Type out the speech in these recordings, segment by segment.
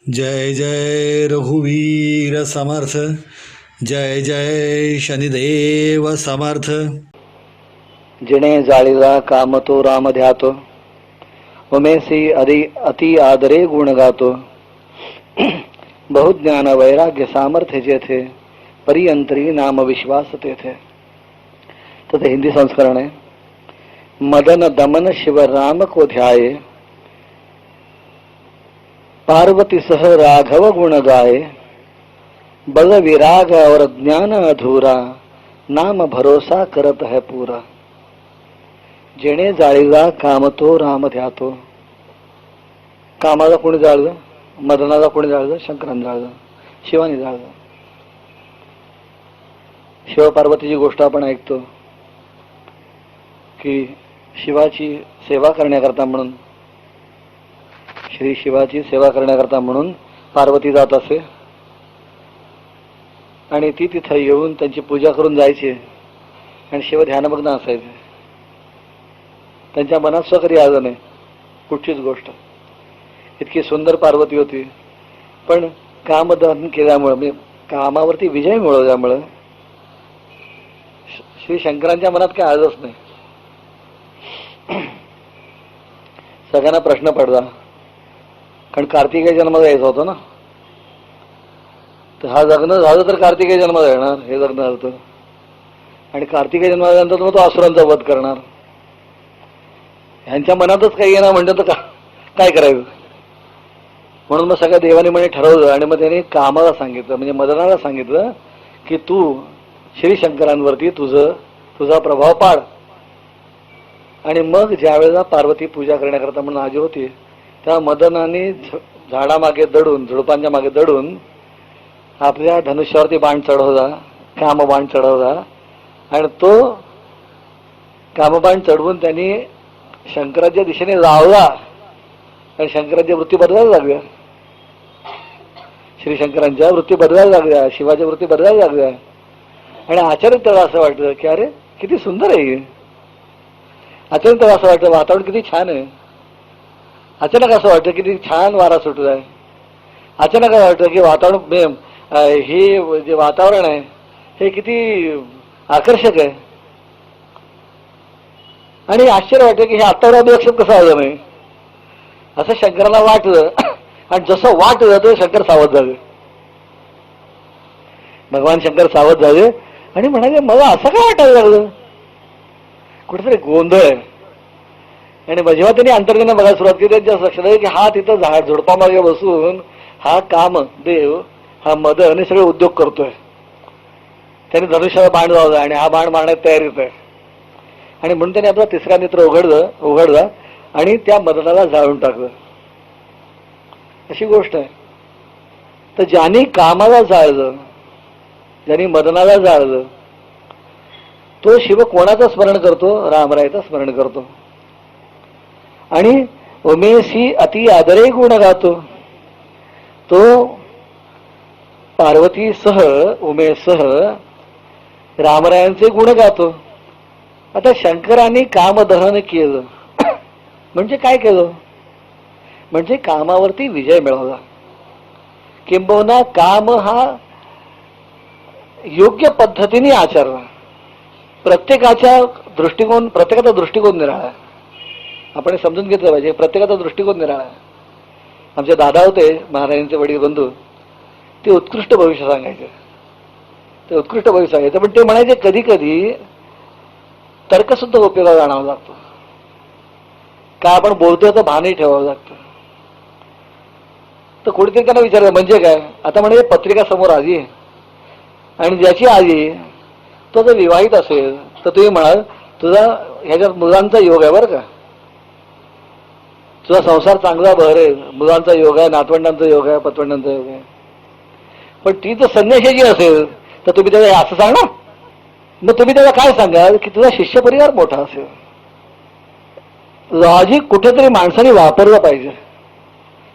जय जय रघुवीर समर्थ. जय जय शनिदेव समर्थ. जिणे जाळीला काम तो राम ध्यातो, उमेसी अति आदरे गुण गातो. बहुज्ञान वैराग्य सामर्थ्य जेथे, परियंत्री नाम विश्वास तेथे. तर ते हिंदी संस्करण आहे. मदन दमन शिव राम को ध्याये, पार्वती सह राघव गुण गाये. बल विराग और ज्ञान अधूरा, नाम भरोसा करत है पूरा. जेणे जाळीला काम तो राम ध्यातो. कामाला कोणी जाळलं? मदनाला कोणी जाळलं? शंकराने जाळलं, शिवाने जाळलं. शिवपार्वतीची गोष्ट आपण ऐकतो की शिवाची सेवा करण्याकरता म्हणून, श्री शिवाची सेवा करण्याकरता म्हणून पार्वती जात असे आणि ती तिथं येऊन त्यांची पूजा करून जायची आणि शिव ध्यानमग्न असायचे. त्यांच्या मनात स्वकरी आलं नाही कुठचीच गोष्ट. इतकी सुंदर पार्वती होती, पण कामदहन केल्यामुळं, म्हणजे कामावरती विजय मिळवल्यामुळं श्री शंकरांच्या मनात काय आलंच नाही. सगळ्यांना प्रश्न पडला, कारण कार्तिकेय जन्माला यायचं होतं ना. तर हा जगणं झालं तर कार्तिकेय जन्माला येणार, हे जगणं झालं तर. आणि कार्तिकेय जन्माला नंतर मग तो असुरांचा वध करणार. ह्यांच्या मनातच काही येणार म्हणलं तर काय करायचं. म्हणून मग सगळ्या देवाने म्हणे ठरवलं आणि मग त्याने कामाला सांगितलं, म्हणजे मदनाला सांगितलं की तू श्री शंकरांवरती तुझा प्रभाव पाड. आणि मग ज्या वेळेला पार्वती पूजा करण्याकरता म्हणून आजी होती, त्या मदनाने झाडामागे दडून, झुडपांच्या मागे दडून आपल्या धनुष्यावरती बाण चढवला, कामबाण चढवला. आणि तो कामबाण चढवून त्यांनी शंकराच्या दिशेने लावला आणि शंकरांच्या वृत्ती बदलायला लागल्या. श्री शंकरांच्या वृत्ती बदलायला लागल्या, शिवाच्या वृत्ती बदलायला लागल्या. आणि अचानक त्याला असं वाटलं की अरे किती सुंदर आहे. अचानक त्याला असं वाटलं वातावरण किती छान आहे. अचानक असं वाटतं किती छान वारा सुटला आहे. अचानक असं वाटतं की वातावरण, हे जे वातावरण आहे हे किती आकर्षक आहे. आणि आश्चर्य वाटतं की हे आत्तावर लक्षात कसं आलं नाही, असं शंकराला वाटलं. आणि जसं वाटलं तर शंकर सावध झाले. भगवान शंकर सावध झाले आणि म्हणाले मला असं काय वाटायला लागलं, कुठेतरी गोंधळ आहे. आणि जेव्हा त्यांनी अंतर्ज्ञान बघायला सुरुवात केली, त्यांच्या लक्षात आलं की हा तिथं झाड झुडपामागे बसून हा काम देव, हा मदन हे सगळे उद्योग करतोय. त्याने धनुष्याला बाण लावला आणि हा बाण मारण्यात तयारीत आहे. आणि म्हणून त्याने आपला तिसरा नेत्र उघडला आणि त्या मदनाला जाळून टाकलं. अशी गोष्ट आहे. तर ज्यांनी कामाला जाळलं, ज्यांनी मदनाला जाळलं, तो शिव कोणाचं स्मरण करतो? रामरायाचं स्मरण करतो. आणि उमेसी अति आदरे गुण गातो. तो पार्वतीसह, उमेशसह रामरायांचे गुण गातो. आता शंकरांनी कामदहन केलं म्हणजे काय केलं? म्हणजे कामावरती विजय मिळवला. किंबहुना काम हा योग्य पद्धतीने आचरला. प्रत्येकाचा दृष्टिकोन निराळा आहे. आपण समजून घेतलं पाहिजे. प्रत्येकाचा दृष्टिकोन निराळा आहे. आमचे दादा होते, महाराजांचे वडील बंधू, ते उत्कृष्ट भविष्य सांगायचे. पण ते म्हणायचे कधी कधी तर्कसुद्धा उपयोगाला आणावा लागतो. काय आपण बोलतोय तर भानही ठेवावं लागतं. तर कोणीतरी त्यांना विचारलं म्हणजे काय? आता म्हणे पत्रिका समोर आली आणि ज्याची आली तो जर विवाहित असेल तर तुम्ही म्हणाल तुझा ह्याच्यात मुलांचा योग आहे बरं का, तुझा संसार चांगला बहरेल, मुलांचा योग आहे, नातवंडांचा योग आहे, पतवंडांचा योग आहे. पण ती जर संन्याशाची असेल तर तुम्ही त्याला असं सांगणार? मग तुम्ही त्याला काय सांगाल की तुझा शिष्य परिवार मोठा असेल. लॉजिक कुठेतरी माणसाने वापरलं पाहिजे,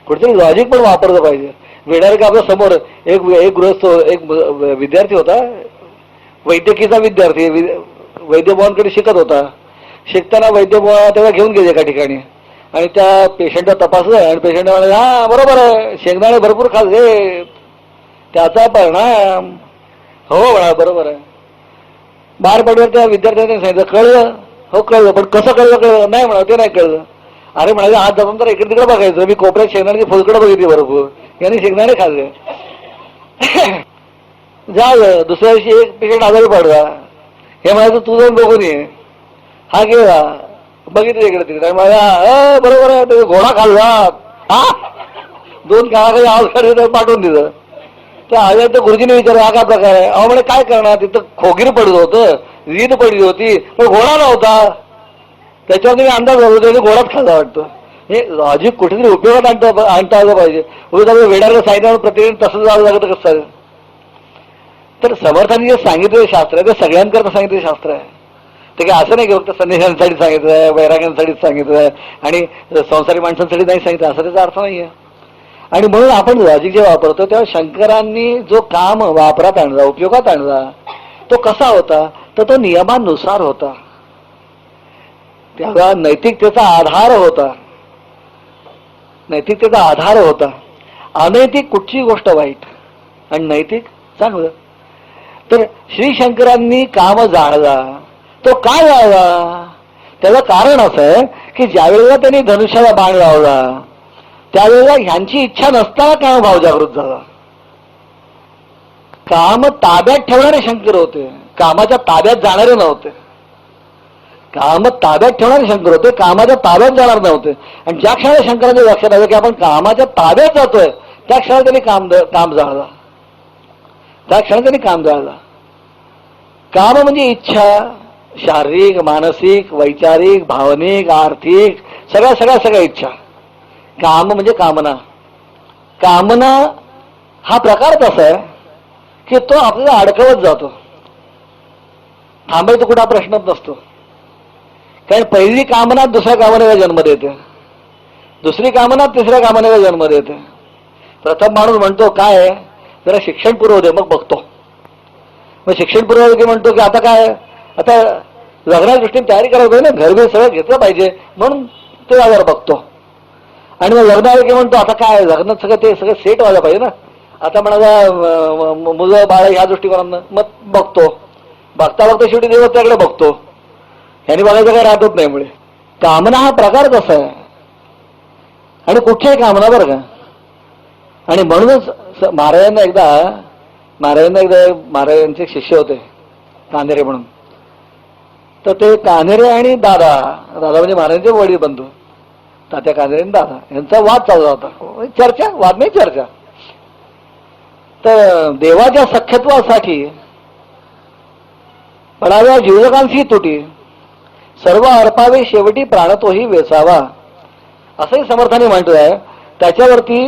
कुठेतरी लॉजिक पण वापरलं पाहिजे. वेडायला आपल्या समोर एक गृहस्थ, एक विद्यार्थी होता, वैद्यकीचा विद्यार्थी, वैद्यभवनकडे शिकत होता. शिकताना वैद्यभवन तेव्हा घेऊन गेले एका ठिकाणी आणि त्या पेशंटला तपासलं आणि पेशंट म्हणाले हा बरोबर आहे, शेंगदाणे भरपूर खाल्ले त्याचा परिणाम. हो म्हणा बरोबर आहे. बाहेर पडल्यावर त्या विद्यार्थ्यांनी सांगितलं कळलं, हो कळलं, पण कसं कळलं नाही म्हणा, ते नाही कळलं. अरे म्हणाले हात जाऊन तर इकडे तिकडे बघायचं, मी कोपऱ्यात शेंगदाण्याची फुलकडे बघितली भरपूर, यांनी शेंगदाणे खाल्ले. झालं. दुसऱ्या दिवशी एक पेशंट आजारी पडला, हे म्हणायचं तू जाऊन बघून ये. हा गेला, बघितलं इकडे तिकडे, मला बरोबर आहे, ते घोडा खाल्ला. हा 2 काळाखाली आवाज पाठवून दिलं. त्या आल्या तर गुरुजीने विचारलं हा काय प्रकार आहे. अहो म्हणे काय करणार, तिथं खोगीर पडलं होतं, वीज पडली होती, पण घोडा नव्हता. त्याच्यावर मी अंदाज घालतो त्याने घोडाच खाल्ला वाटतं. हे लॉजिक कुठेतरी उपयोगात आणता आलं पाहिजे. वेडाला सांगितलं प्रतिदिन तसं जावं लागतं कसं चालेल. तर समर्थांनी जे सांगितलेलं शास्त्र आहे ते सगळ्यांकरता सांगितलेलं शास्त्र आहे. ते काय असं नाही की फक्त संन्याशांसाठी सांगितलं आहे, वैराग्यांसाठीच सांगितलं आहे आणि संसारी माणसांसाठी नाही सांगितलं, असा त्याचा अर्थ नाही आहे. आणि म्हणून आपण लॉजिक जे वापरतो तेव्हा शंकरांनी जो काम वापरात आणला, उपयोगात आणला, तो कसा होता, तर तो नियमानुसार होता. त्याला नैतिकतेचा आधार होता, नैतिकतेचा आधार होता. अनैतिक कुठची गोष्ट वाईट आणि नैतिक चांगलं. तर श्री शंकरांनी काम जाणला, तो काय जाणला, त्याचं कारण असं आहे की ज्यावेळेला त्यांनी धनुष्याला बाण लावला त्यावेळेला ह्यांची इच्छा नसताना कामभाव जागृत झाला. काम ताब्यात ठेवणारे शंकर होते, कामाच्या ताब्यात जाणारे नव्हते. काम ताब्यात ठेवणारे शंकर होते, कामाच्या ताब्यात जाणार नव्हते. आणि ज्या क्षणाला शंकरांच्या लक्षात आलं की आपण कामाच्या ताब्यात जातोय त्या क्षणाला त्यांनी काम जाळला, त्या क्षणाला त्यांनी काम जाळला. काम म्हणजे इच्छा, शारीरिक, मानसिक, वैचारिक, भावनिक, आर्थिक, सगळ्या इच्छा. काम म्हणजे कामना. कामना हा प्रकार तसा आहे की तो आपल्याला अडकवत जातो, थांबायचा कुठा प्रश्नच नसतो. कारण पहिली कामना दुसऱ्या कामनेला जन्म देते, दुसरी कामना तिसऱ्या कामनेला जन्म देते. प्रथम माणूस म्हणतो काय जरा शिक्षण पुरवू दे मग बघतो. मग शिक्षण पुरवलं की म्हणतो की आता काय, आता लग्नाच्या दृष्टीने तयारी करायला पाहिजे ना, घरबीर सगळं घेतलं पाहिजे, म्हणून ते जरा बघतो. आणि मग लग्न आलं की म्हणतो आता काय लग्न ते सगळं सेट व्हायला पाहिजे ना, आता म्हणाला मुलं बाळ ह्या दृष्टिकोनानं मग बघतो. बघता शेवटी देव त्याकडे बघतो. ह्यानी बघायचं काय राहतच नाही. मुळे कामना हा प्रकार कसा आहे आणि कुठच्याही कामना बरं का. आणि म्हणूनच महाराजांचे शिष्य होते कान्हेरे म्हणून. तर ते कान्हेरे आणि दादा म्हणजे महाराजांचे वडील बंधू तात्या कान्हेरे आणि दादा यांचा वाद चालला होता. वाद नाही चर्चा. तर देवाच्या सख्यत्वासाठी पडाव्या जीवजकांशी तुटी, सर्व अर्पावे शेवटी प्राण तोही वेचावा, असंही समर्थाने म्हटलंय. त्याच्यावरती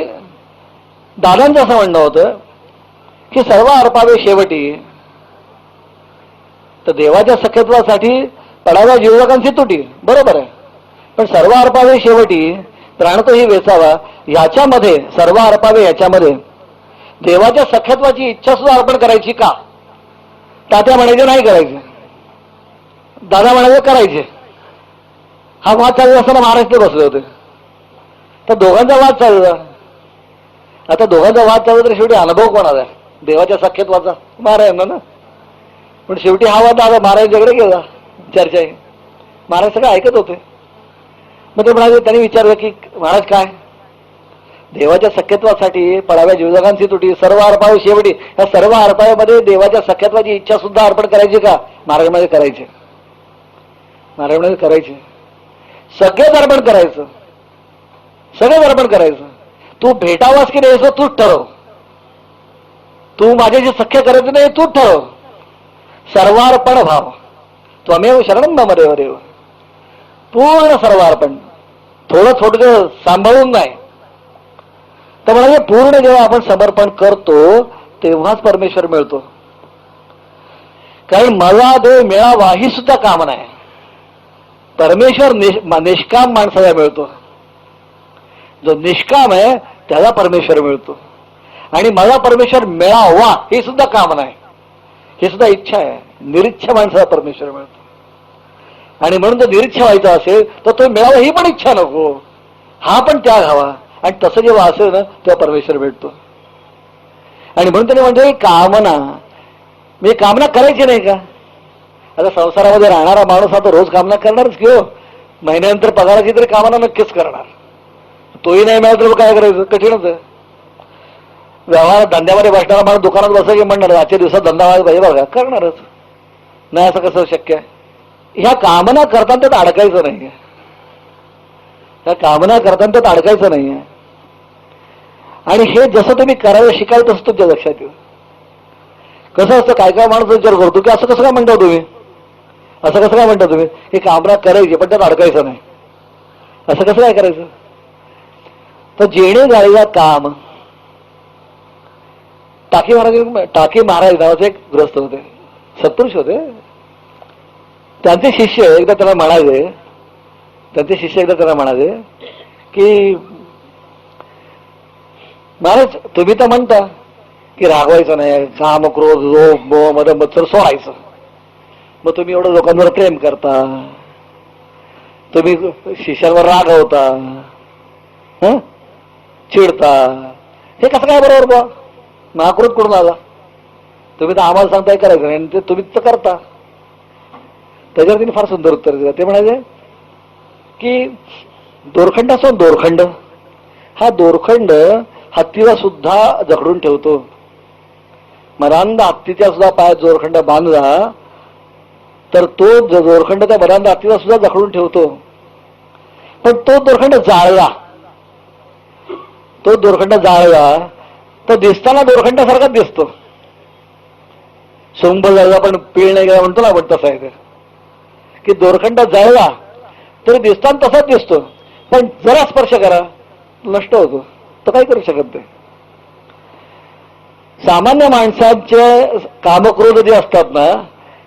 दादांचं असं म्हणणं होतं की सर्व अर्पावे शेवटी, तर देवाच्या सख्यत्वासाठी पडाव्या जीवजकांची तुटी बरोबर आहे, पण सर्व अर्पावे शेवटी प्राण तोही वेचावा, ह्याच्यामध्ये सर्व अर्पावे ह्याच्यामध्ये देवाच्या सख्यत्वाची इच्छा सुद्धा अर्पण करायची का. तात्या म्हणायचे नाही करायचे, दादा म्हणायचे करायचे. हा वाद चालू असताना महाराष्ट्र बसले होते. तर दोघांचा वाद चालला. आता दोघांचा वाद चालला तर शेवटी अनुभव कोणाला, देवाच्या सख्यत्वाचा महाराजांना ना. पण शेवटी हा वाद दादा महाराजांच्याकडे गेला, चर्चा आहे. महाराज सगळं ऐकत होते. मग ते म्हणाले, त्यांनी विचारलं की महाराज काय, देवाच्या सख्यत्वासाठी पडाव्या जीवजगांची तुटी, सर्व अर्पावे शेवटी, या सर्व अर्पाव्यामध्ये देवाच्या सख्यत्वाची इच्छा सुद्धा अर्पण करायची का. महाराजांमध्ये करायचे, महाराजांमध्ये करायचे. सगळेच अर्पण करायचं, सगळेच अर्पण करायचं. तू भेटावास की नाही तूच ठरव, तू माझ्याशी सख्य करायचं नाही तूच ठरव. सर्वार्पण भाव, त्वमेव शरणं मम देव देव. पूर्ण सर्वार्पण, थोडं थोडं सांभाळून नाही. तर म्हणजे पूर्ण जेव्हा आपण समर्पण करतो तेव्हाच परमेश्वर मिळतो. कारण मला देव मिळावा ही सुद्धा कामना आहे. परमेश्वर निष्काम माणसाला मिळतो, जो निष्काम आहे त्याला परमेश्वर मिळतो. आणि मला परमेश्वर मिळावा ही सुद्धा कामना आहे, ही सुद्धा इच्छा आहे. निरीच्छा माणसाला परमेश्वर मिळतो. आणि म्हणून जर निरीच्छा व्हायचा असेल तर तो मिळावा ही पण इच्छा नको, हा पण त्याग हवा. आणि तसं जेव्हा असेल ना तेव्हा परमेश्वर भेटतो. आणि म्हणून त्याने म्हणतो कामना, मी कामना करायची नाही का? आता संसारामध्ये राहणारा माणूस हा तो रोज कामना करणारच की हो. महिन्यानंतर पगाराची तरी कामना नक्कीच करणार. तोही नाही मिळाला तर काय करायचं? कठीणच आहे. व्यवहार धंद्यामध्ये बसणारा माणूस दुकानात बसा की म्हणणार आजच्या दिवसात धंदा व्हायला पाहिजे बघा, करणारच नाही. असं कसं शक्य आहे? ह्या कामना करताना त्यात अडकायचं नाहीये. ह्या कामना करताना त्यात अडकायचं नाहीये. आणि हे जसं तुम्ही करायला शिकाल तसं तुमच्या लक्षात येईल. कसं असतं, काय काय माणूस विचार करतो की असं कसं काय म्हणता तुम्ही, असं कसं काय म्हणता तुम्ही, ही कामना करायची पण त्यात अडकायचं नाही, असं कसं काय करायचं? तर जेणे जायला काम. टाकी महाराज नावाचे एक गृहस्थ होते, सत्पुरुष होते. त्यांचे शिष्य एकदा त्याला म्हणाले की महाराज तुम्ही तर म्हणता की रागवायचं नाही, काम क्रोध लोभ मोह मद मत्सर सोडायचं, मग तुम्ही एवढं लोकांवर प्रेम करता, तुम्ही शिष्यांवर रागवता, चिडता, हे कसं काय बरोबर बुवा? महाक्रोध करून आला, तुम्ही तर आम्हाला सांगताय करायचं नाही ते तुम्हीच तर करता. त्याच्यावर तिने फार सुंदर उत्तर दिलं. ते म्हणाले की दोरखंड असो, दोरखंड हा दोरखंड हत्तीला सुद्धा जखडून ठेवतो. मरांद हत्तीच्या सुद्धा पायात दोरखंड बांधला तर तो दोरखंड त्या मरांद हत्तीला सुद्धा जखडून ठेवतो. पण तो दोरखंड जाळला तर दिसताना दोरखंडासारखाच दिसतो. सोंब जाळला पण पीळ नाही गेला म्हणतो ना आपण, तसं आहे ते की दोरखंड जाळला तरी दिसताना तसाच दिसतो, पण जरा स्पर्श करा नष्ट होतो. तर काही करू शकत नाही. सामान्य माणसांचे कामक्रोध जे असतात ना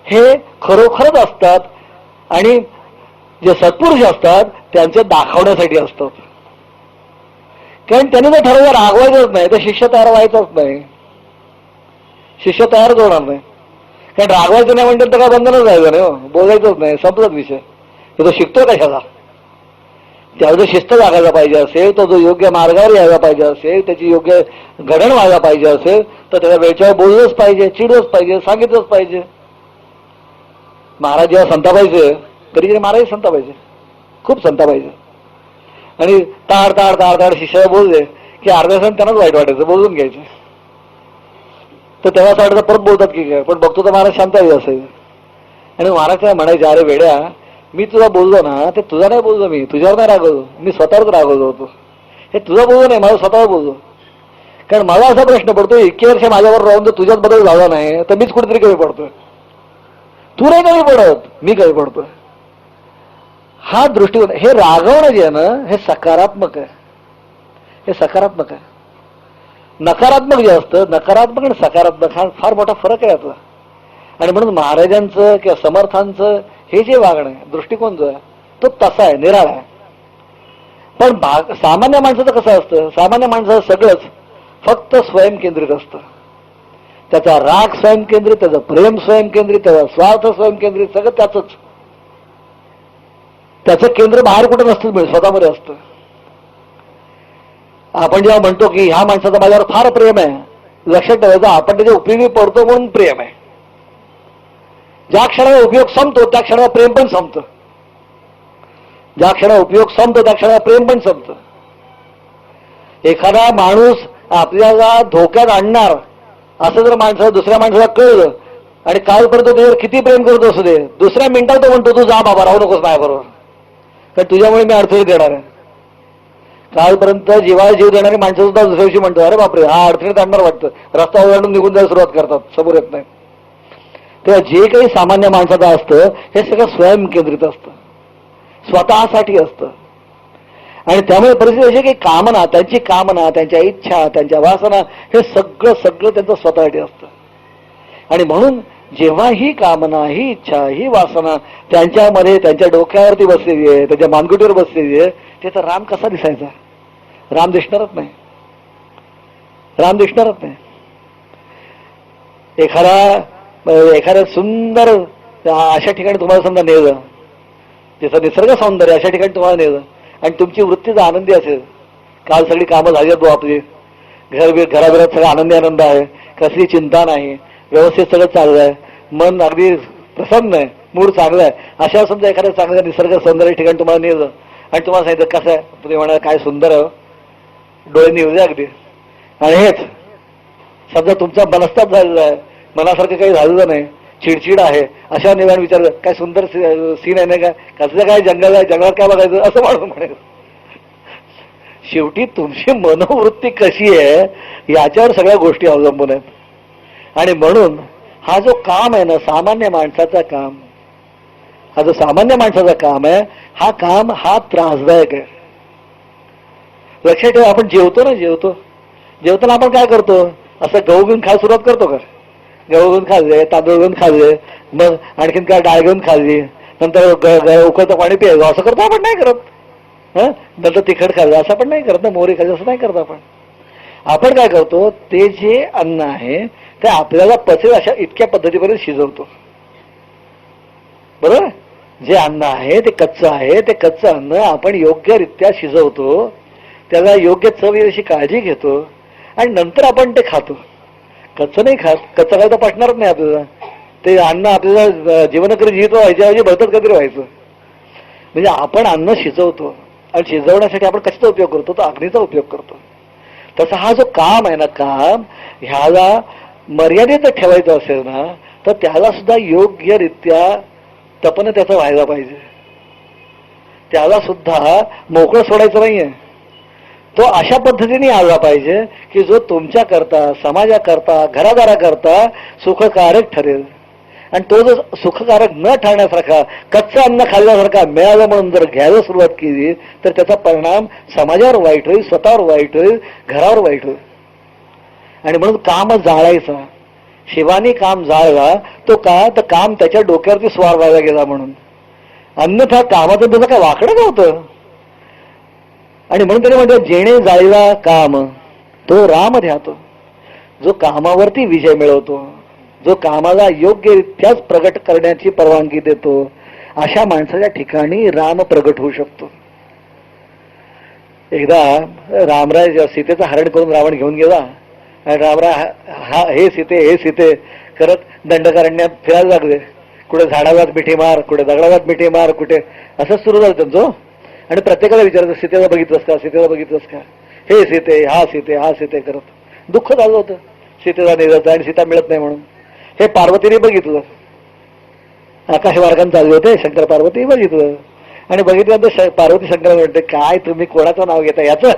हे खरोखरच असतात आणि जे सत्पुरुष असतात त्यांचे दाखवण्यासाठी असतात. कारण त्यांनी जर ठरवलं रागवायचंच नाही तर शिष्य तयार व्हायचंच नाही, शिष्य तयारच होणार नाही. कारण रागवायचं नाही म्हणतात तर काय बंधनच जायचं नाही हो, बोलायचंच नाही, संपलाच विषय. तो शिकतो कशाला? त्याला जर शिस्त लागायला पाहिजे असेल, तो जो योग्य मार्गावर यायला पाहिजे असेल, त्याची योग्य घडण व्हायला पाहिजे असेल तर त्याला वेळच्या बोललंच पाहिजे, चिडलंच पाहिजे, सांगितलंच पाहिजे. महाराज जेव्हा संतापायचे, कधी कधी महाराज संतापायचे, खूप संतापायचे. आणि ताड ताड ताड ताड शिष्याला बोलले की अर्ध्या तासाने त्यांनाच वाईट वाटायचं, बोलून घ्यायचे. तर तेव्हा असं वाटायचं परत बोलतात की काय, पण बघतो तर महाराज शांत असेल. आणि महाराज काय म्हणायचे, अरे वेड्या मी तुला बोललो ना ते तुझा नाही बोललो, मी तुझ्यावर नाही रागवलो, मी स्वतःवरच रागवलो होतो. हे तुझा बोललो नाही, मला स्वतःवर बोललो. कारण मला असा प्रश्न पडतो, इतके वर्ष माझ्यावर राहून जर तुझ्यात बदल झाला नाही तर मीच कुठेतरी कमी पडतोय. तू नाही कमी पडत, मी कमी पडतोय. हा दृष्टिकोन, हे रागवणं जे आहे ना हे सकारात्मक आहे, हे सकारात्मक आहे. नकारात्मक जे असतं, नकारात्मक आणि सकारात्मक हा फार मोठा फरक आहे यातला. आणि म्हणून महाराजांचं किंवा समर्थांचं हे जे वागणं आहे, दृष्टिकोन जो आहे तो तसा आहे, निराळा आहे. पण सामान्य माणसाचं कसं असतं, सामान्य माणसाचं सगळंच फक्त स्वयंकेंद्रित असतं. त्याचा राग स्वयंकेंद्रित, त्याचं प्रेम स्वयंकेंद्रित, त्याचा स्वार्थ स्वयंकेंद्रित, सगळं त्याचंच. त्याचं केंद्र बाहेर कुठं नसतं, स्वतःमध्ये असतं. आपण जेव्हा म्हणतो की ह्या माणसाचं माझ्यावर फार प्रेम आहे, लक्षात ठेवायचं आपण त्याच्या उपयोगी पडतो म्हणून प्रेम आहे. ज्या क्षणाला उपयोग संपतो त्या क्षणाला प्रेम पण संपतं. ज्या क्षणाला उपयोग संपतो त्या क्षणाला प्रेम पण संपतं. एखादा माणूस आपल्याला धोक्यात आणणार असं जर माणसाला दुसऱ्या माणसाला कळलं आणि कालपर्यंत तुझ्यावर किती प्रेम करत असू दे, दुसऱ्या मिनिटात तो म्हणतो तू जा बाबा, राहू नकोस माझ्याबरोबर, कारण तुझ्यामुळे मी अडचणीत येणार आहे. कालपर्यंत जीवाला जीव देणारी माणसं सुद्धा दुसऱ्या दिवशी म्हणतो अरे बापरे हा अडचणीत आणणार वाटतं, रस्ता ओलांडून निघून जायला सुरुवात करतात, समोर येत नाही. तेव्हा जे काही सामान्य माणसाचं असतं हे सगळं स्वयंकेंद्रित असतं, स्वतःसाठी असतं. आणि त्यामुळे परिस्थिती अशी की कामना, त्यांच्या इच्छा, त्यांच्या वासना हे सगळं त्यांचं स्वतःसाठी असतं. आणि म्हणून जेव्हा ही कामना, ही इच्छा, ही वासना त्यांच्यामध्ये, त्यांच्या डोक्यावरती बसलेली आहे, त्यांच्या मानगुटीवर बसलेली आहे, त्याचा राम कसा दिसायचा? राम दिसणारच नाही, राम दिसणारच नाही. एखाद्या सुंदर अशा ठिकाणी तुम्हाला समजा नेलं, त्याचं निसर्ग सौंदर्य अशा ठिकाणी तुम्हाला नेलं आणि तुमची वृत्ती जर आनंदी असेल, काल सगळी कामं झाली आहेत आपली, घराघरात सगळं आनंदी आनंद आहे, कसली चिंता नाही, व्यवस्थित सगळं चाललं आहे, मन अगदी प्रसन्न आहे, मूड चांगला आहे, अशा समजा एखाद्या चांगल्या निसर्ग सौंदर्य ठिकाणी तुम्हाला नेलं आणि तुम्हाला सांगितलं कसं आहे, तुम्ही म्हणाल काय सुंदर आहे, डोळे निवडले अगदी. आणि हेच समजा तुमचा मनस्ताप झालेला आहे, मनासारखं काही झालेलं नाही, चिडचिड आहे, अशा निवारण विचारलं काय सुंदर सीन आहे नाही का, कसलं काय जंगल आहे, जंगलात काय बघायचं असं माणूस म्हणेल. शेवटी तुमची मनोवृत्ती कशी आहे याच्यावर सगळ्या गोष्टी अवलंबून आहेत. आणि म्हणून हा जो काम आहे ना, सामान्य माणसाचा काम, हा जो सामान्य माणसाचा काम आहे, हा काम हा त्रासदायक आहे. लक्षात ठेवा, आपण जेवतो ना, जेवताना आपण काय करतो, असं गहू घेऊन खायला सुरुवात करतो का, गहू घेऊन खाल्ले, तांदूळ घेऊन खाल्ले, मग आणखीन काय डाळ घेऊन खाल्ली, नंतर उकळतं पाणी प्यायचं, असं करतो आपण नाही करत. नंतर तिखट खाल्लं असं आपण नाही करत ना, मोहरी खाल्ली असं नाही करत आपण. आपण काय करतो, ते जे अन्न आहे ते आपल्याला पचेल अशा इतक्या पद्धतीपर्यंत शिजवतो. बरोबर, जे अन्न आहे ते कच्चं आहे, ते कच्चं अन्न आपण योग्यरित्या शिजवतो, त्याला योग्य चव येईल अशी काळजी घेतो आणि नंतर आपण ते खातो. कच्चं नाही खात, कच्चं काय तर पटणारच नाही आपल्याला. ते अन्न आपल्याला जीवनकरी जीवित व्हायच्या बळतच काहीतरी व्हायचं. म्हणजे आपण अन्न शिजवतो आणि शिजवण्यासाठी आपण कशाचा उपयोग करतो, तो अग्नीचा उपयोग करतो. तसा हा जो काम आहे ना, काम ह्याला मर्यादित ठेवायचं असेल ना, तर त्याला सुद्धा योग्यरित्या तपन त्याचं व्हायला पाहिजे. त्याला सुद्धा मोकळं सोडायचं नाहीये. तो अशा पद्धतीने आला पाहिजे की जो तुमच्याकरता, समाजाकरता, घरादाराकरता सुखकारक ठरेल. आणि तो जर सुखकारक न ठरण्यासारखा, कच्चं अन्न खाल्ल्यासारखा मिळालं म्हणून जर घ्यायला सुरुवात केली तर त्याचा परिणाम समाजावर वाईट होईल, स्वतःवर वाईट होईल, घरावर वाईट होईल. आणि म्हणून काम जाळायचा, शिवानी काम जाळला तो का, तर काम त्याच्या डोक्यावरती स्वार व्हायला गेला म्हणून. अन्यथा कामाचं त्याचं काय वाकडं नव्हतं. आणि म्हणून त्याने म्हणतो, जेणे जाळीला काम तो राम ध्यातो. जो कामावरती विजय मिळवतो, जो कामाला योग्यरित्याच प्रगट करण्याची परवानगी देतो, अशा माणसाच्या ठिकाणी राम प्रगट होऊ शकतो. एकदा रामराय सीतेचं हरण करून रावण घेऊन गेला आणि रामराय हे सीते करत दंडकारण्यात फिरायला लागले. कुठे झाडालाच मिठी मार, कुठे दगडालाच मिठी मार, कुठे असंच सुरू झालं त्यांचं. आणि प्रत्येकाला विचारायचं, सीतेला बघितलंस का, सीतेला बघितलंस का, हे सीते करत. दुःख झालं होतं सीतेला निघायचं आणि सीता मिळत नाही म्हणून. हे पार्वतीने बघितलं, आकाशमार्गाने चालले होते, शंकर पार्वती बघितलं. आणि बघितल्यानंतर पार्वती शंकर म्हणते, काय तुम्ही कोणाचं नाव घेता याचं,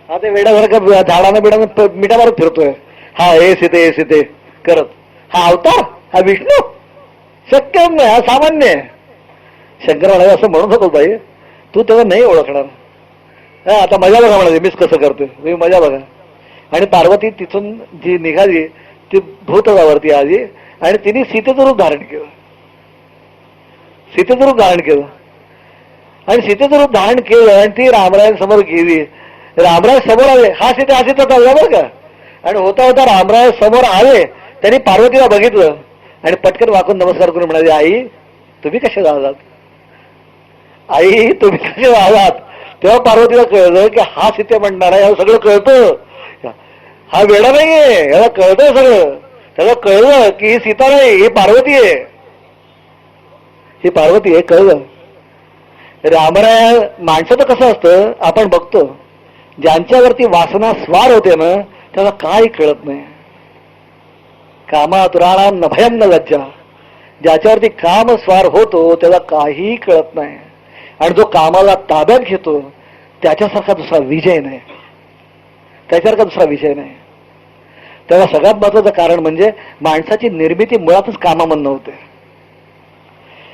हा ते वेड्यासारखं झाडानं बिडानं मिठा मारत फिरतोय. हा हे सीते करत, हा अवतार, हा विष्णू, शक्य नाही, हा सामान्य. शंकर म्हणाले, असं म्हणत होतो बाई, तू तेव्हा नाही ओळखणार. आता मजा बघा म्हणाले, मीच कसं करतोय, तुम्ही मजा बघा. आणि पार्वती तिथून जी निघाली ती भूतलावरती आली आणि तिने सीतेचं रूप धारण केलं. आणि सीतेचं रूप धारण केलं आणि ती रामरायांसमोर गेली. रामराय समोर आले, हा सीते चालला बरं का. आणि होता रामराय समोर आले, त्यांनी पार्वतीला बघितलं आणि पटकन वाकून नमस्कार करून म्हणाले, आई तुम्ही कसे आलात, आई तुम्ही कसे आलात. तेव्हा पार्वतीला कळलं की हा सीते म्हणणार आहे, याला सगळं कळतं, हा वेडा नाहीये, याला कळतं सगळं. त्याला कळलं की ही सीता नाही, ही पार्वती आहे, कळलं. रामराय माणसाचं कसं असतं आपण बघतो, ज्यांच्यावरती वासना स्वार होते ना त्याला काही कळत नाही. कामातुराणाम न भयम न लज्जा. ज्याच्यावरती काम स्वार होतो त्याला काही कळत नाही. आणि जो कामाला ताब्यात घेतो त्याच्यासारखा दुसरा विजय नाही. त्याला सगळ्यात महत्वाचं कारण म्हणजे माणसाची निर्मिती मुळातच कामामधनं होते.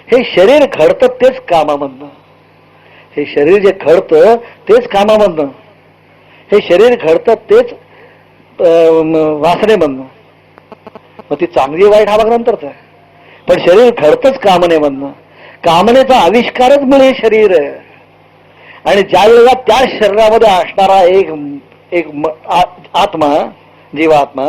हे शरीर घडतं तेच कामामधनं. हे शरीर जे घडतं तेच कामामधनं. हे शरीर घडतं तेच वासनेमधनं. मग ती चांगली वाईट हा भाग नंतरचा आहे, पण शरीर घडतंच कामनेमधनं. कामनेचा आविष्कारच म्हणजे हे शरीर आहे. आणि ज्या वेळेला त्या शरीरामध्ये असणारा एक आत्मा, जीवात्मा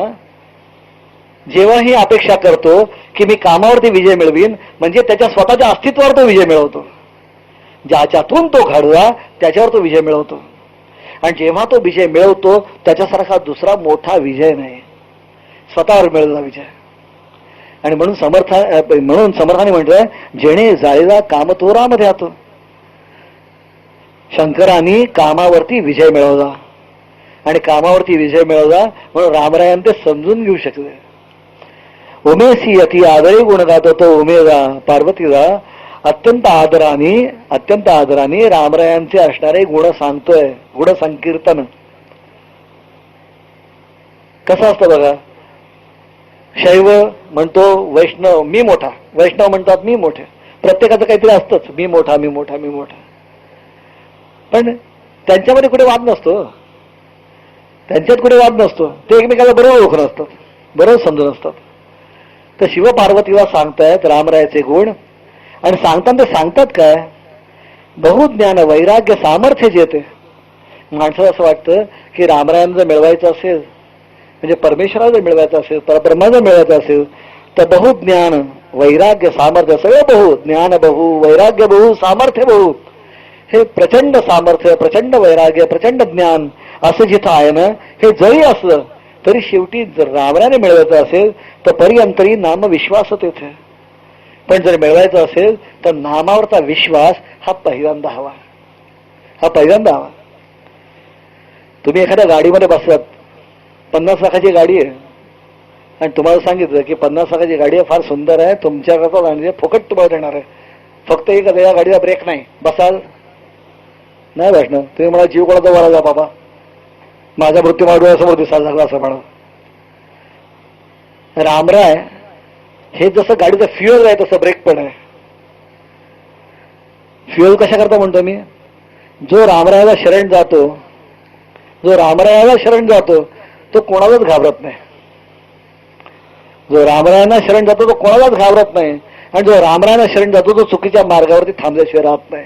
जेव्हा ही अपेक्षा करतो की मी कामावरती विजय मिळवीन, म्हणजे त्याच्या स्वतःच्या अस्तित्वावर तो विजय मिळवतो. ज्याच्यातून तो घडला त्याच्यावर तो विजय मिळवतो. आणि जेव्हा तो विजय मिळवतो त्याच्यासारखा दुसरा मोठा विजय नाही, स्वतःवर मिळवला विजय. आणि म्हणून समर्थाने म्हटलंय, जेणे जाळीला कामतोरामध्ये आतो. शंकरांनी कामावरती विजय मिळवला आणि कामावरती विजय मिळवला म्हणून रामरायान ते समजून घेऊ शकले. उमेसी अति आदरे गुण गातो तो उमेगा पार्वतीला अत्यंत आदराने रामरायांचे असणारे गुण सांगतोय. गुण संकीर्तन कसं असतं बघा. शैव म्हणतो वैष्णव मी मोठा, वैष्णव म्हणतात मी मोठे. प्रत्येकाचं काहीतरी असतंच, मी मोठा मी मोठा मी मोठा. पण त्यांच्यामध्ये कुठे वाद नसतो, त्यांच्यात कुठे वाद नसतो. ते एकमेकाला बरोबर ओळखून असतात, बरोबर समजून असतात. तर शिवपार्वतीला सांगतायत रामरायाचे गुण. आणि सांगताना ते सांगतात काय, बहुज्ञान वैराग्य सामर्थ्य जे येते. माणसाला असं वाटतं की रामरायांना जर मिळवायचं असेल, म्हणजे परमेश्वराला जर मिळवायचं असेल, परब्रह्मा जर मिळवायचं असेल, तर बहुज्ञान वैराग्य सामर्थ्य, सगळं बहु, ज्ञान बहु, वैराग्य बहु, सामर्थ्य बहु. हे प्रचंड सामर्थ्य, प्रचंड वैराग्य, प्रचंड ज्ञान असं जिथं आहे ना, हे जरी असलं तरी शेवटी जर रामरायाने मिळवायचं असेल तर परिअंतरी नाम विश्वास तेथे. पण जर मिळवायचं असेल तर नामावरचा विश्वास हा पहिल्यांदा हवा, हा पहिल्यांदा हवा. तुम्ही एखाद्या गाडीमध्ये बसलात, 50 लाखाची गाडी आहे, आणि तुम्हाला सांगितलं की 50 लाखाची गाडी आहे, फार सुंदर आहे, तुमच्याकरता म्हणजे फुकट तुम्हाला देणार आहे, फक्त एक या गाडीला ब्रेक नाही, बसाल नाही बसणार. तुम्ही मला जीव कोणाचा वळा जा बाबा, माझा मृत्यू डोळ्यासमोर दिसायला लागला असं म्हणा. रामराय हे जसं गाडीचं फ्युएल आहे तसं ब्रेक पण आहे. फ्युएल कशा करता म्हणतो मी, जो रामरायाला शरण जातो, जो रामरायाला शरण जातो तो कोणालाच घाबरत नाही. जो रामरायांना शरण जातो तो कोणालाच घाबरत नाही. आणि जो रामरायांना शरण जातो तो चुकीच्या मार्गावरती थांबल्याशिवाय राहत नाही.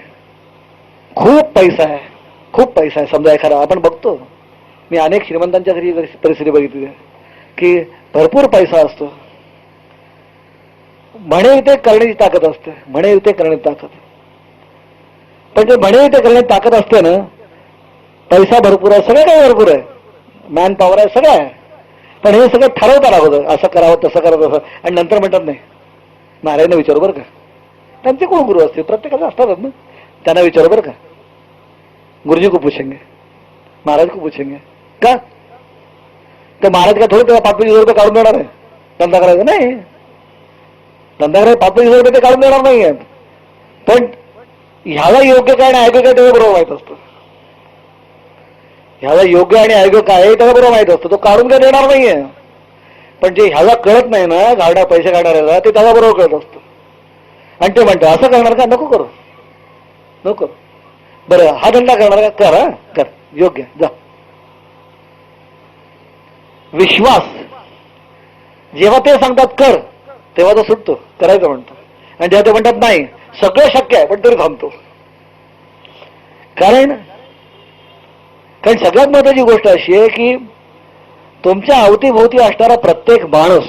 खूप पैसा आहे, खूप पैसा आहे. समजा एखादा आपण बघतो, मी अनेक श्रीमंतांच्या घरी परिस्थिती बघितली आहे की भरपूर पैसा असतो, म्हणे इथे करण्याची ताकद असते, म्हणे इथे करण्याची ताकद. पण ते म्हणे इथे करण्याची ताकद असते ना, पैसा भरपूर आहे, सगळं काही भरपूर आहे, मॅन पॉवर आहे, सगळं आहे. पण हे सगळं ठरवता लागतं, असं करावं तसं करावं तसं. आणि नंतर म्हणतात नाही, नारायणला विचारू बरं का, त्यांचे कोण गुरु असतील, प्रत्येकाचे असतात ना, त्यांना विचारू बरं का, गुरुजी को पूछेंगे, महाराज को पूछेंगे. का तर महाराज का थोडं तेव्हा 5-5 रुपये काढून देणार आहे धंदा करायचा नाही, धंदा करायला 5-5 रुपये ते काढून देणार नाही आहेत. पण ह्याला योग्य काय आणि अयोग्य काय त्याला बरोबर माहित असतं. ह्याला योग्य आणि अयोग्य काय आहे त्याला बरोबर माहित असतं, तो काढून काय देणार नाहीये. पण जे ह्याला कळत नाही ना, गाड्या पैसे काढणाऱ्याला, ते त्याला बरोबर कळत असतं. आणि ते म्हणतो असं करणार का, नको करू, नको, बरं हा धंदा करणार का, कर, हा कर, योग्य जा. विश्वास जेव्हा ते सांगतात कर तेव्हा तो सुटतो, करायचं म्हणतो. आणि जेव्हा ते म्हणतात नाही सगळं शक्य आहे पण तरी थांबतो. कारण सगळ्यात महत्वाची गोष्ट अशी आहे की तुमच्या अवतीभोवती असणारा प्रत्येक माणूस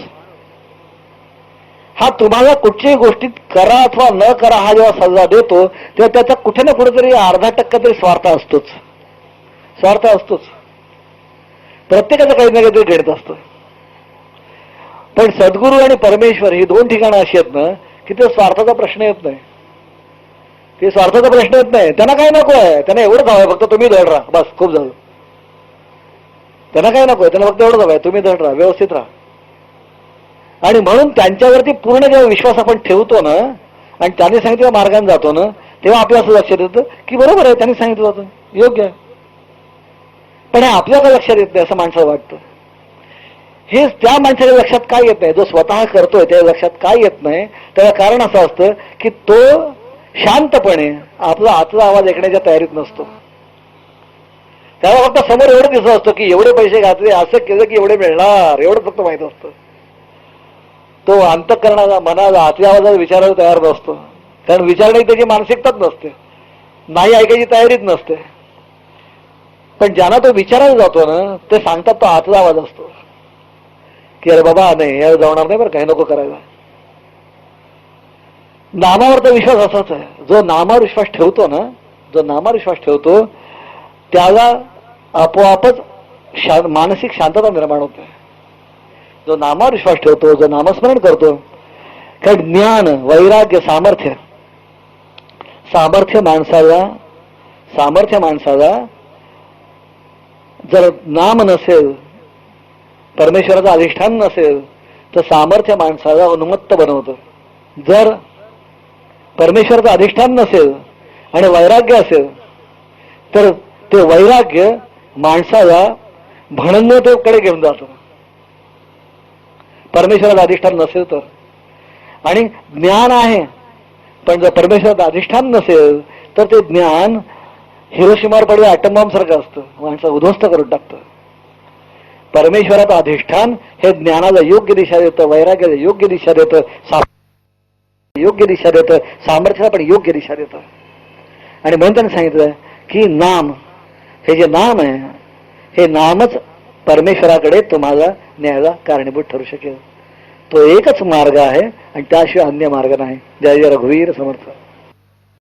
हा तुम्हाला कुठच्याही गोष्टीत करा अथवा न करा हा जेव्हा सल्ला देतो तेव्हा त्याचा कुठे ना कुठेतरी 0.5% तरी स्वार्थ असतोच, स्वार्थ असतोच. प्रत्येकाचं काही ना काहीतरी गणित असतं. पण सद्गुरू आणि परमेश्वर ही 2 ठिकाणं अशी आहेत ना की ते स्वार्थाचा प्रश्न येत नाही, ते स्वार्थाचा प्रश्न येत नाही. त्यांना काय नको आहे, त्यांना एवढंच हवं आहे फक्त तुम्ही धड राहा, बस खूप झालं. त्यांना काय नको आहे, त्यांना फक्त एवढंच हवं आहे तुम्ही धड राहा, व्यवस्थित राहा. आणि म्हणून त्यांच्यावरती पूर्ण जेव्हा विश्वास आपण ठेवतो ना आणि त्यांनी सांगितलं मार्गाने जातो ना, तेव्हा आपल्या असं लक्षात येतं की बरोबर आहे, त्यांनी सांगितलं होतं योग्य आहे. पण हे आपल्याला लक्षात येत नाही असं माणसाला वाटतं. हे त्या माणसाच्या लक्षात काय येत नाही, जो स्वतः करतोय त्या लक्षात काय येत नाही. त्याला कारण असं असतं की तो शांतपणे आपला आतला आवाज ऐकण्याच्या तयारीत नसतो. त्याला फक्त समोर एवढं दिसत असतं की एवढे पैसे घातले, असं केलं की एवढे मिळणार, एवढं फक्त माहित असतं. तो अंतःकरणाला, मनाला, आतल्या आवाजाला विचारायला तयार नसतो. कारण विचारण्याची त्याची मानसिकताच नसते, नाही ऐकायची तयारीच नसते. पण ज्यांना तो विचारायला जातो ना ते सांगतात तो आतला आवाज असतो की अरे बाबा नाही, हे जमणार नाही बरं, काही नको करायला. नामावरचा विश्वास असाच आहे. जो नामावर विश्वास ठेवतो ना, जो नामावर विश्वास ठेवतो त्याला आपोआपच मानसिक शांतता निर्माण होते. जो नामावर विश्वास ठेवतो, जो नामस्मरण करतो, कारण ज्ञान, वैराग्य, सामर्थ्य माणसाला जर नाम नसेल, परमेश्वराचं अधिष्ठान नसेल, तर सामर्थ्य माणसाला उन्मत्त बनवतं. जर परमेश्वराचं अधिष्ठान नसेल आणि वैराग्य असेल, तर ते वैराग्य माणसाला भणंगतेकडे घेऊन जातं. परमेश्वराचं अधिष्ठान नसेल तर. आणि ज्ञान आहे, पण जर परमेश्वराचं अधिष्ठान नसेल तर ते ज्ञान हिरोशिमावर पडलेलं ॲटम बॉम्ब सारखं असतं, माणसाला उद्ध्वस्त करून टाकतं. परमेश्वराचं अधिष्ठान हे ज्ञानाला योग्य दिशा देतं, वैराग्याला योग्य दिशा देतं, योग्य दिशा देतं, सामर्थ्याला पण योग्य दिशा देतं. आणि म्हणून त्यांनी सांगितलं की नाम, हे जे नाम आहे, हे नामच परमेश्वराकडे तुम्हाला न्यायला कारणीभूत ठरू शकेल. तो एकच मार्ग आहे आणि त्याशिवाय अन्य मार्ग नाही. जय जय रघुवीर समर्थ.